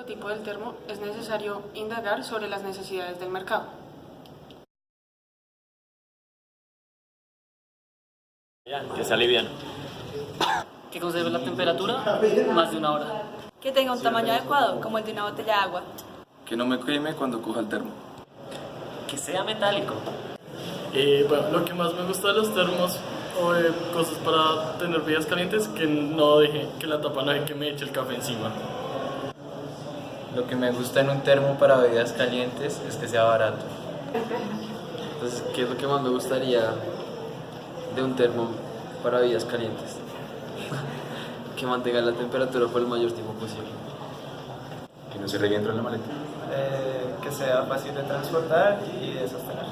Tipo del termo es necesario indagar sobre las necesidades del mercado. Que sea liviano. Que conserve la temperatura más de una hora. Que tenga un tamaño adecuado, como el de una botella de agua. Que no me queme cuando coja el termo. Que sea metálico. Bueno, lo que más me gusta de los termos o de cosas para tener bebidas calientes, que no deje, que la tapa no deje que me eche el café encima. Lo que me gusta en un termo para bebidas calientes es que sea barato. Entonces, ¿qué es lo que más me gustaría de un termo para bebidas calientes? Que mantenga la temperatura por el mayor tiempo posible. Que no se regue dentro de la maleta. Que sea fácil de transportar y de sostener.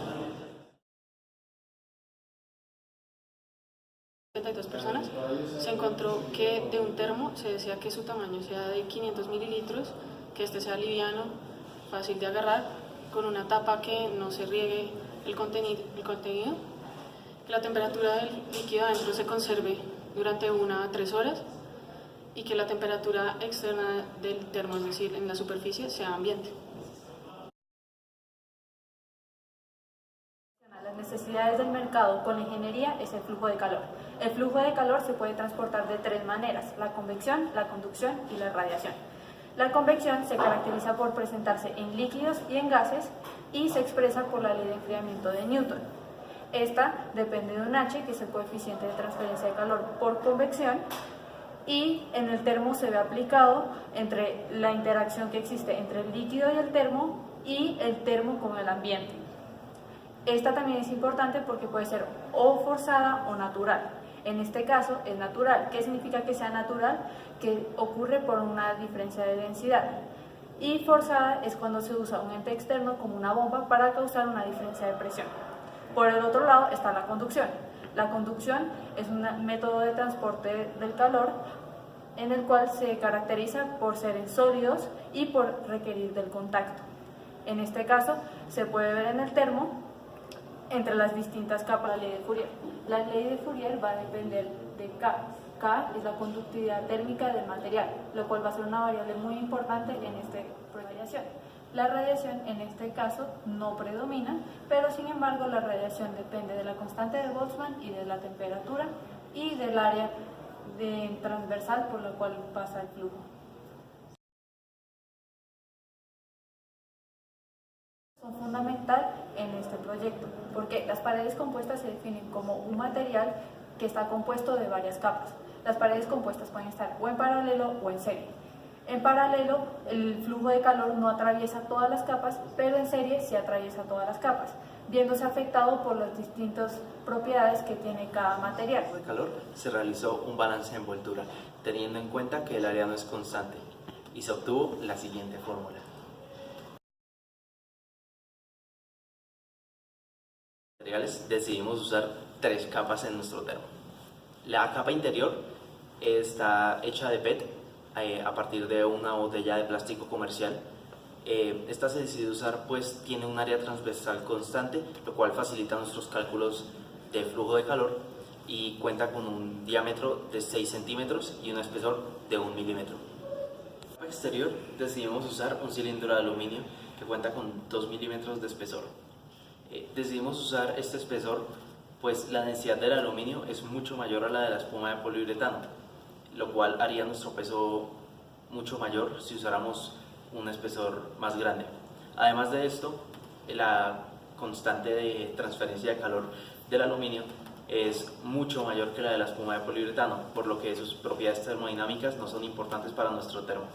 72 personas, se encontró que de un termo se decía que su tamaño sea de 500 mililitros, que este sea liviano, fácil de agarrar, con una tapa que no se riegue el contenido, que la temperatura del líquido adentro se conserve durante 1 a 3 horas y que la temperatura externa del termo, es decir, en la superficie, sea ambiente. Las necesidades del mercado con la ingeniería es el flujo de calor. El flujo de calor se puede transportar de 3 maneras: la convección, la conducción y la radiación. La convección se caracteriza por presentarse en líquidos y en gases y se expresa por la ley de enfriamiento de Newton. Esta depende de un H, que es el coeficiente de transferencia de calor por convección, y en el termo se ve aplicado entre la interacción que existe entre el líquido y el termo con el ambiente. Esta también es importante porque puede ser o forzada o natural. En este caso es natural. ¿Qué significa que sea natural? Que ocurre por una diferencia de densidad. Y forzada es cuando se usa un ente externo como una bomba para causar una diferencia de presión. Por el otro lado está la conducción. La conducción es un método de transporte del calor en el cual se caracteriza por ser en sólidos y por requerir del contacto. En este caso se puede ver en el termo entre las distintas capas. La ley de Fourier. La ley de Fourier va a depender de K. K es la conductividad térmica del material, lo cual va a ser una variable muy importante en esta radiación. La radiación en este caso no predomina, pero sin embargo la radiación depende de la constante de Boltzmann y de la temperatura y del área transversal por la cual pasa el flujo. Son fundamental en este proyecto, porque las paredes compuestas se definen como un material que está compuesto de varias capas. Las paredes compuestas pueden estar o en paralelo o en serie. En paralelo, el flujo de calor no atraviesa todas las capas, pero en serie sí atraviesa todas las capas, viéndose afectado por las distintas propiedades que tiene cada material. De calor se realizó un balance de envoltura, teniendo en cuenta que el área no es constante, y se obtuvo la siguiente fórmula. Decidimos usar 3 capas en nuestro termo. La capa interior está hecha de PET a partir de una botella de plástico comercial. Esta se decidió usar pues tiene un área transversal constante, lo cual facilita nuestros cálculos de flujo de calor, y cuenta con un diámetro de 6 centímetros y un espesor de 1 milímetro. En la capa exterior decidimos usar un cilindro de aluminio que cuenta con 2 milímetros de espesor. Decidimos usar este espesor pues la densidad del aluminio es mucho mayor a la de la espuma de poliuretano, lo cual haría nuestro peso mucho mayor si usáramos un espesor más grande. Además de esto, la constante de transferencia de calor del aluminio es mucho mayor que la de la espuma de poliuretano, por lo que sus propiedades termodinámicas no son importantes para nuestro termo.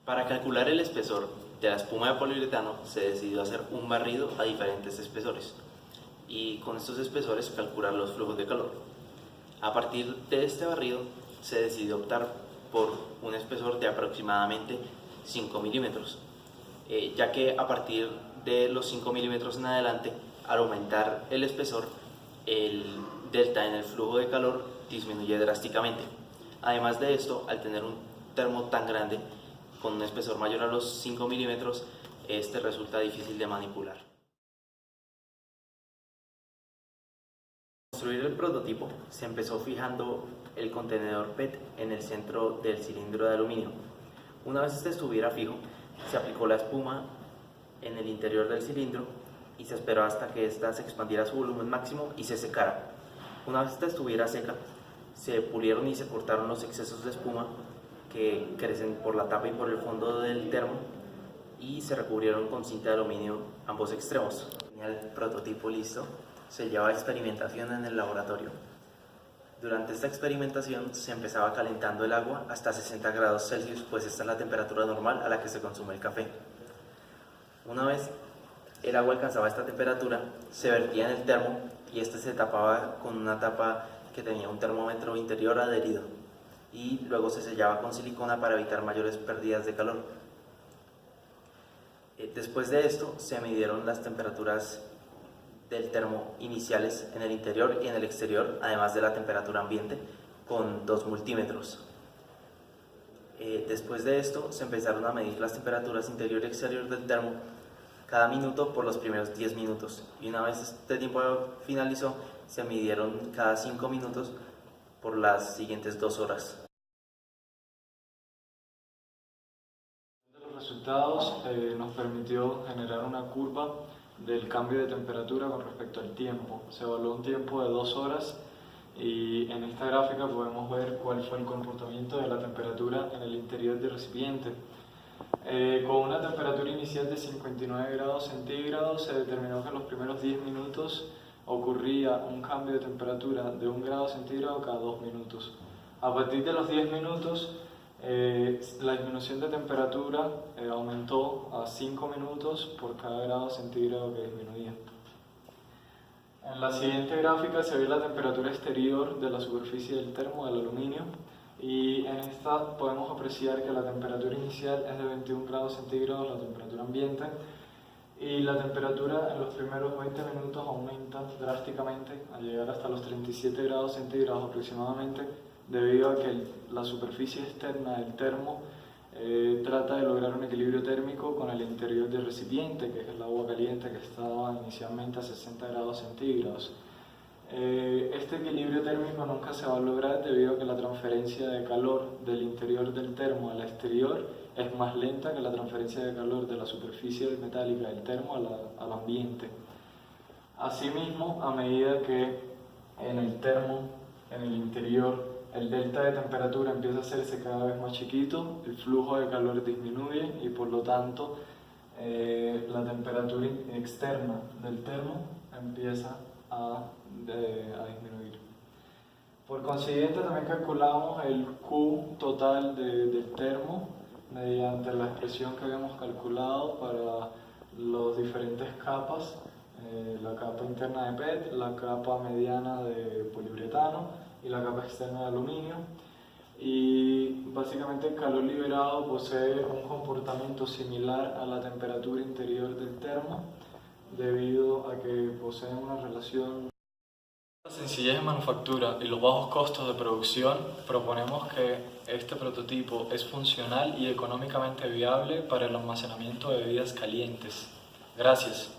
Para calcular el espesor de la espuma de poliuretano se decidió hacer un barrido a diferentes espesores y con estos espesores calcular los flujos de calor. A partir de este barrido se decidió optar por un espesor de aproximadamente 5 milímetros, ya que a partir de los 5 milímetros en adelante, al aumentar el espesor, el delta en el flujo de calor disminuye drásticamente. Además de esto, al tener un termo tan grande, con un espesor mayor a los 5 milímetros, este resulta difícil de manipular. construir el prototipo se empezó fijando el contenedor PET en el centro del cilindro de aluminio. Una vez este estuviera fijo, se aplicó la espuma en el interior del cilindro y se esperó hasta que ésta se expandiera a su volumen máximo y se secara. Una vez esta estuviera seca, se pulieron y se cortaron los excesos de espuma que crecen por la tapa y por el fondo del termo y se recubrieron con cinta de aluminio ambos extremos. El prototipo listo se llevaba a experimentación en el laboratorio. Durante esta experimentación se empezaba calentando el agua hasta 60 grados Celsius, pues esta es la temperatura normal a la que se consume el café. Una vez el agua alcanzaba esta temperatura, se vertía en el termo y este se tapaba con una tapa que tenía un termómetro interior adherido y luego se sellaba con silicona para evitar mayores pérdidas de calor. Después de esto se midieron las temperaturas del termo iniciales en el interior y en el exterior, además de la temperatura ambiente, con 2 multímetros. Después de esto se empezaron a medir las temperaturas interior y exterior del termo cada minuto por los primeros 10 minutos y una vez este tiempo finalizó se midieron cada 5 minutos por las siguientes 2 horas. Los resultados nos permitió generar una curva del cambio de temperatura con respecto al tiempo. Se evaluó un tiempo de 2 horas y en esta gráfica podemos ver cuál fue el comportamiento de la temperatura en el interior del recipiente. Con una temperatura inicial de 59 grados centígrados se determinó que en los primeros 10 minutos ocurría un cambio de temperatura de 1 grado centígrado cada 2 minutos. A partir de los 10 minutos la disminución de temperatura aumentó a 5 minutos por cada grado centígrado que disminuía. En la siguiente gráfica se ve la temperatura exterior de la superficie del termo del aluminio y en esta podemos apreciar que la temperatura inicial es de 21 grados centígrados, la temperatura ambiente, y la temperatura en los primeros 20 minutos aumenta drásticamente al llegar hasta los 37 grados centígrados aproximadamente, debido a que la superficie externa del termo trata de lograr un equilibrio térmico con el interior del recipiente, que es el agua caliente que estaba inicialmente a 60 grados centígrados. Este equilibrio térmico nunca se va a lograr debido a que la transferencia de calor del interior del termo al exterior es más lenta que la transferencia de calor de la superficie metálica del termo al ambiente. Asimismo, a medida que en el termo, en el interior, el delta de temperatura empieza a hacerse cada vez más chiquito, el flujo de calor disminuye y por lo tanto la temperatura externa del termo empieza a disminuir. Por consiguiente también calculamos el Q total del termo mediante la expresión que habíamos calculado para las diferentes capas, la capa interna de PET, la capa mediana de poliuretano y la capa externa de aluminio, y básicamente el calor liberado posee un comportamiento similar a la temperatura interior del termo debido a que posee una relación. La sencillez de manufactura y los bajos costos de producción, proponemos que este prototipo es funcional y económicamente viable para el almacenamiento de bebidas calientes. Gracias.